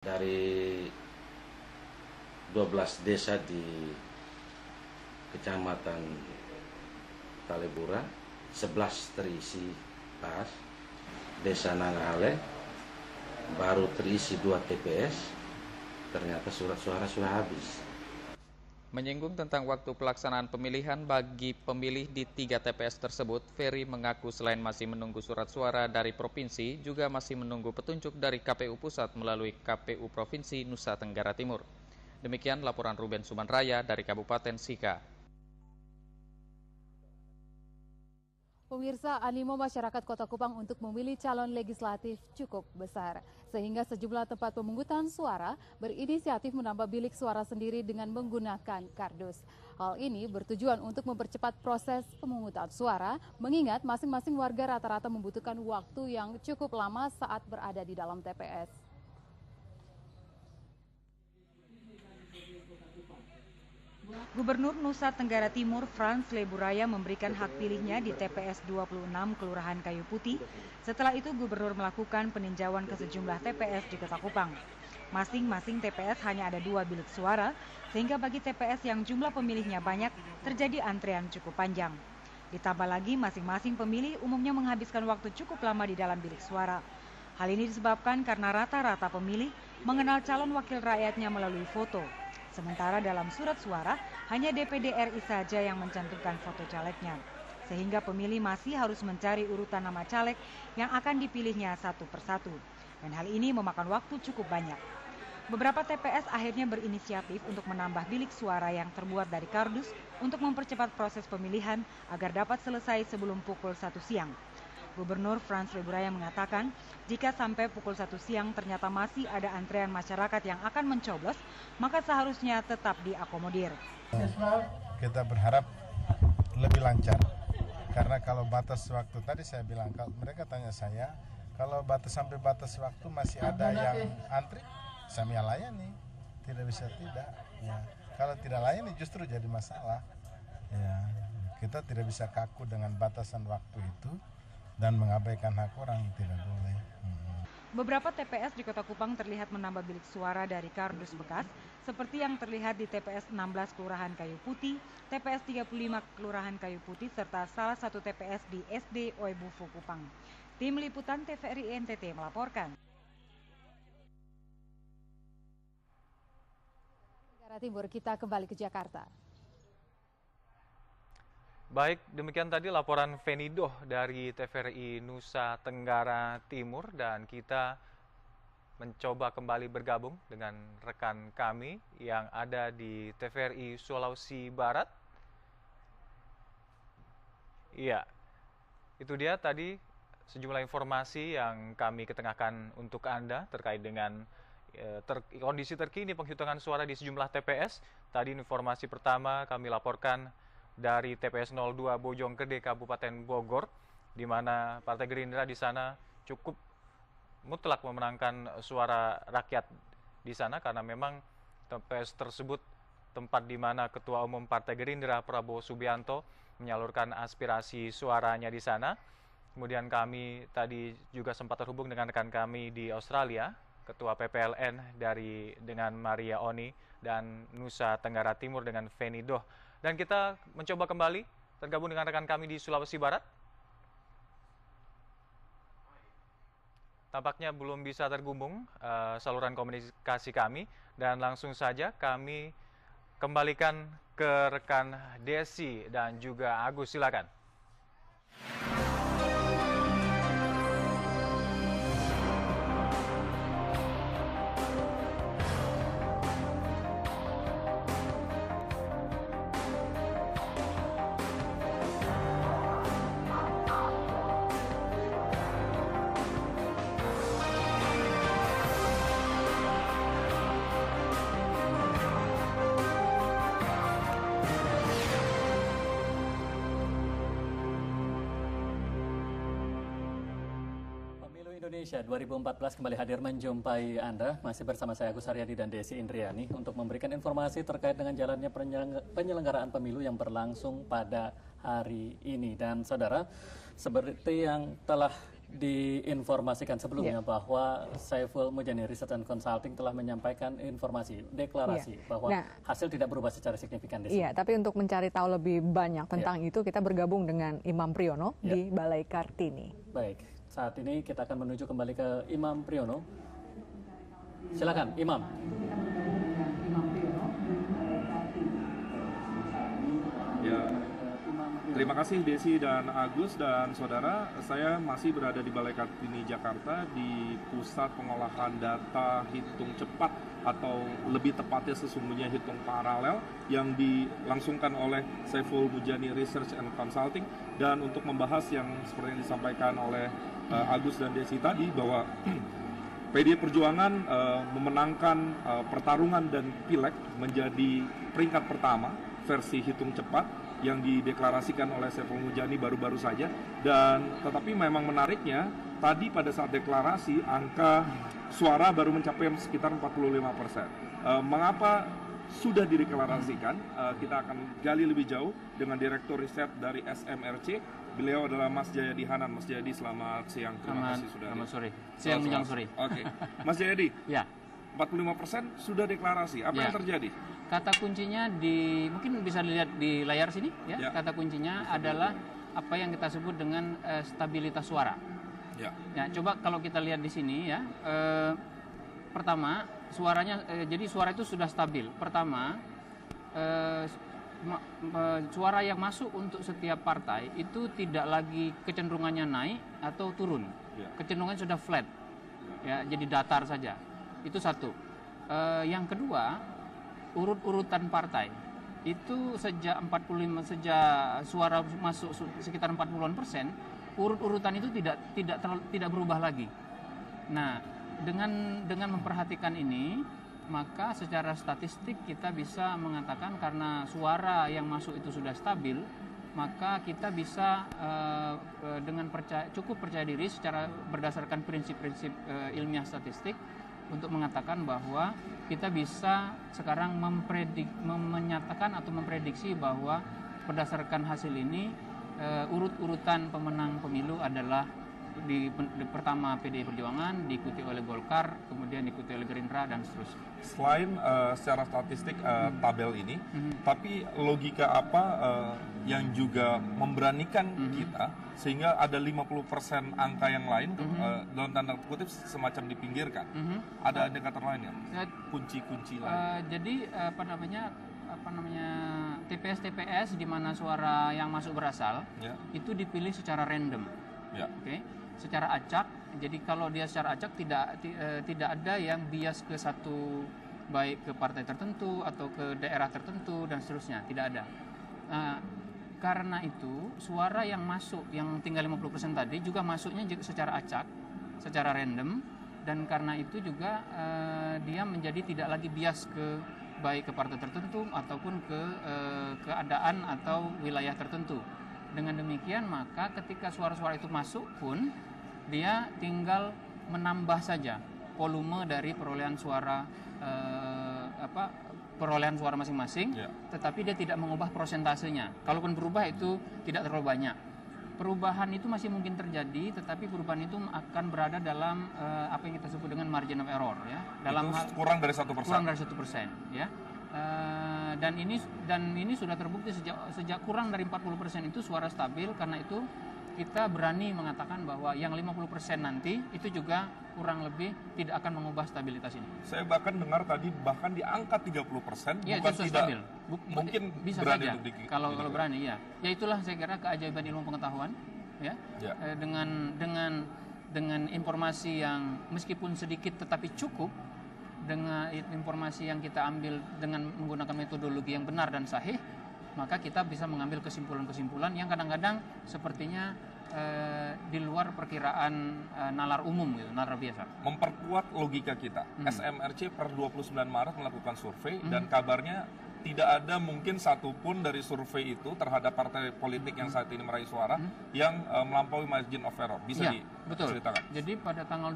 Dari 12 desa di Kecamatan Talebura, 11 terisi pas. Desa Nangale baru terisi 2 TPS, ternyata surat suara sudah habis. Menyinggung tentang waktu pelaksanaan pemilihan bagi pemilih di 3 TPS tersebut, Ferry mengaku selain masih menunggu surat suara dari provinsi, juga masih menunggu petunjuk dari KPU Pusat melalui KPU Provinsi Nusa Tenggara Timur. Demikian laporan Ruben Sumanraya dari Kabupaten Sika. Pemirsa, animo masyarakat Kota Kupang untuk memilih calon legislatif cukup besar. Sehingga sejumlah tempat pemungutan suara berinisiatif menambah bilik suara sendiri dengan menggunakan kardus. Hal ini bertujuan untuk mempercepat proses pemungutan suara, mengingat masing-masing warga rata-rata membutuhkan waktu yang cukup lama saat berada di dalam TPS. Gubernur Nusa Tenggara Timur Frans Leburaya memberikan hak pilihnya di TPS 26 Kelurahan Kayu Putih. Setelah itu Gubernur melakukan peninjauan ke sejumlah TPS di Kota Kupang. Masing-masing TPS hanya ada 2 bilik suara, sehingga bagi TPS yang jumlah pemilihnya banyak, terjadi antrean cukup panjang. Ditambah lagi masing-masing pemilih umumnya menghabiskan waktu cukup lama di dalam bilik suara. Hal ini disebabkan karena rata-rata pemilih mengenal calon wakil rakyatnya melalui foto. Sementara dalam surat suara, hanya DPD RI saja yang mencantumkan foto calegnya. Sehingga pemilih masih harus mencari urutan nama caleg yang akan dipilihnya satu persatu. Dan hal ini memakan waktu cukup banyak. Beberapa TPS akhirnya berinisiatif untuk menambah bilik suara yang terbuat dari kardus untuk mempercepat proses pemilihan agar dapat selesai sebelum pukul 1 siang. Gubernur Frans Leburaya mengatakan, jika sampai pukul 1 siang ternyata masih ada antrean masyarakat yang akan mencoblos, maka seharusnya tetap diakomodir. Kita berharap lebih lancar, karena kalau batas waktu tadi saya bilang, kalau mereka tanya saya, kalau sampai batas waktu masih ada yang antri, saya layani, tidak bisa tidak. Ya. Kalau tidak layani justru jadi masalah. Ya. Kita tidak bisa kaku dengan batasan waktu itu. Dan mengabaikan hak orang tidak boleh. Beberapa TPS di Kota Kupang terlihat menambah bilik suara dari kardus bekas, seperti yang terlihat di TPS 16 Kelurahan Kayu Putih, TPS 35 Kelurahan Kayu Putih, serta salah satu TPS di SD Oebufu Kupang. Tim Liputan TVRI NTT melaporkan. Negara Timur, kita kembali ke Jakarta. Baik, demikian tadi laporan Fenidoh dari TVRI Nusa Tenggara Timur, dan kita mencoba kembali bergabung dengan rekan kami yang ada di TVRI Sulawesi Barat. Iya, itu dia tadi sejumlah informasi yang kami ketengahkan untuk Anda terkait dengan kondisi terkini penghitungan suara di sejumlah TPS. Tadi informasi pertama kami laporkan dari TPS 02 Bojonggede Kabupaten Bogor, di mana Partai Gerindra di sana cukup mutlak memenangkan suara rakyat di sana, karena memang TPS tersebut tempat di mana Ketua Umum Partai Gerindra Prabowo Subianto menyalurkan aspirasi suaranya di sana. Kemudian kami tadi juga sempat terhubung dengan rekan kami di Australia, Ketua PPLN dengan Maria Oni, dan Nusa Tenggara Timur dengan Fenidoh. Dan kita mencoba kembali tergabung dengan rekan kami di Sulawesi Barat. Tampaknya belum bisa terhubung saluran komunikasi kami, dan langsung saja kami kembalikan ke rekan Desi dan juga Agus, silakan. Indonesia 2014 kembali hadir menjumpai Anda. Masih bersama saya Agus Haryadi dan Desi Indriani untuk memberikan informasi terkait dengan jalannya penyelenggaraan pemilu yang berlangsung pada hari ini. Dan saudara, seperti yang telah diinformasikan sebelumnya bahwa Saiful Mujani Research and Consulting telah menyampaikan informasi, deklarasi bahwa hasil tidak berubah secara signifikan di sini. Iya, tapi untuk mencari tahu lebih banyak tentang itu, kita bergabung dengan Imam Priyono di Balai Kartini. Baik, saat ini kita akan menuju kembali ke Imam Priyono. Silakan, Imam. Ya, terima kasih Desi dan Agus dan saudara. Saya masih berada di Balai Kartini Jakarta di pusat pengolahan data hitung cepat atau lebih tepatnya sesungguhnya hitung paralel yang dilangsungkan oleh Saiful Mujani Research and Consulting. Dan untuk membahas yang seperti yang disampaikan oleh Agus dan Desi tadi bahwa PDI Perjuangan memenangkan pertarungan dan pileg menjadi peringkat pertama versi hitung cepat yang dideklarasikan oleh Saiful Mujani baru-baru saja. Dan tetapi memang menariknya tadi pada saat deklarasi angka suara baru mencapai sekitar 45%. Mengapa sudah dideklarasikan? Kita akan gali lebih jauh dengan Direktur Riset dari SMRC. Beliau adalah Mas Jayadi Hanan. Mas Jayadi, selamat siang. Terima kasih sudah. Selamat sore. Siang menjelang sore. Oke. Mas Jayadi. Ya. 45% sudah deklarasi. Apa yang terjadi? Kata kuncinya mungkin bisa dilihat di layar sini ya. Kata kuncinya adalah apa yang kita sebut dengan stabilitas suara. Ya, coba kalau kita lihat di sini ya. Pertama, suaranya jadi suara itu sudah stabil. Pertama, suara yang masuk untuk setiap partai itu tidak lagi kecenderungannya naik atau turun. Kecenderungannya sudah flat. Ya, jadi datar saja. Itu satu. Yang kedua, urut-urutan partai itu sejak suara masuk sekitar 40%, urut-urutan itu tidak berubah lagi. Nah, dengan memperhatikan ini, maka secara statistik kita bisa mengatakan karena suara yang masuk itu sudah stabil, maka kita bisa dengan cukup percaya diri secara berdasarkan prinsip-prinsip ilmiah statistik untuk mengatakan bahwa kita bisa sekarang menyatakan atau memprediksi bahwa berdasarkan hasil ini urut-urutan pemenang pemilu adalah di pertama PDI Perjuangan, diikuti oleh Golkar, kemudian diikuti oleh Gerindra dan seterusnya. Selain secara statistik tabel ini, tapi logika apa yang juga memberanikan kita sehingga ada 50% angka yang lain dalam tanda kutip semacam dipinggirkan? Ada indikator lain ya? Kunci-kunci lain. Jadi apa namanya TPS di mana suara yang masuk berasal itu dipilih secara random. Secara acak. Jadi kalau dia secara acak tidak ada yang bias ke satu, baik ke partai tertentu atau ke daerah tertentu dan seterusnya, tidak ada. Karena itu suara yang masuk yang tinggal 50% tadi juga masuknya secara acak, secara random, dan karena itu juga dia menjadi tidak lagi bias ke baik ke partai tertentu ataupun ke keadaan atau wilayah tertentu. Dengan demikian maka ketika suara-suara itu masuk pun dia tinggal menambah saja volume dari perolehan suara masing-masing, tetapi dia tidak mengubah prosentasenya. Kalaupun berubah itu tidak terlalu banyak. Perubahan itu masih mungkin terjadi, tetapi perubahan itu akan berada dalam apa yang kita sebut dengan margin of error, ya. Dalam kurang dari 1%. Kurang dari 1%, ya. Dan ini sudah terbukti sejak kurang dari 40% itu suara stabil. Karena itu kita berani mengatakan bahwa yang 50% nanti itu juga kurang lebih tidak akan mengubah stabilitas ini. Saya bahkan dengar tadi bahkan di angka 30% ya, bukan itu tidak stabil. Mungkin bisa berani saja untuk kalau berani, ya. Ya itulah saya kira keajaiban ilmu pengetahuan, ya. Dengan informasi yang meskipun sedikit tetapi cukup, dengan informasi yang kita ambil dengan menggunakan metodologi yang benar dan sahih, maka kita bisa mengambil kesimpulan-kesimpulan yang kadang-kadang sepertinya di luar perkiraan nalar umum, gitu, nalar biasa. Memperkuat logika kita. SMRC per 29 Maret melakukan survei dan kabarnya tidak ada mungkin satupun dari survei itu terhadap partai politik yang saat ini meraih suara yang melampaui margin of error. Bisa diceritakan? Jadi pada tanggal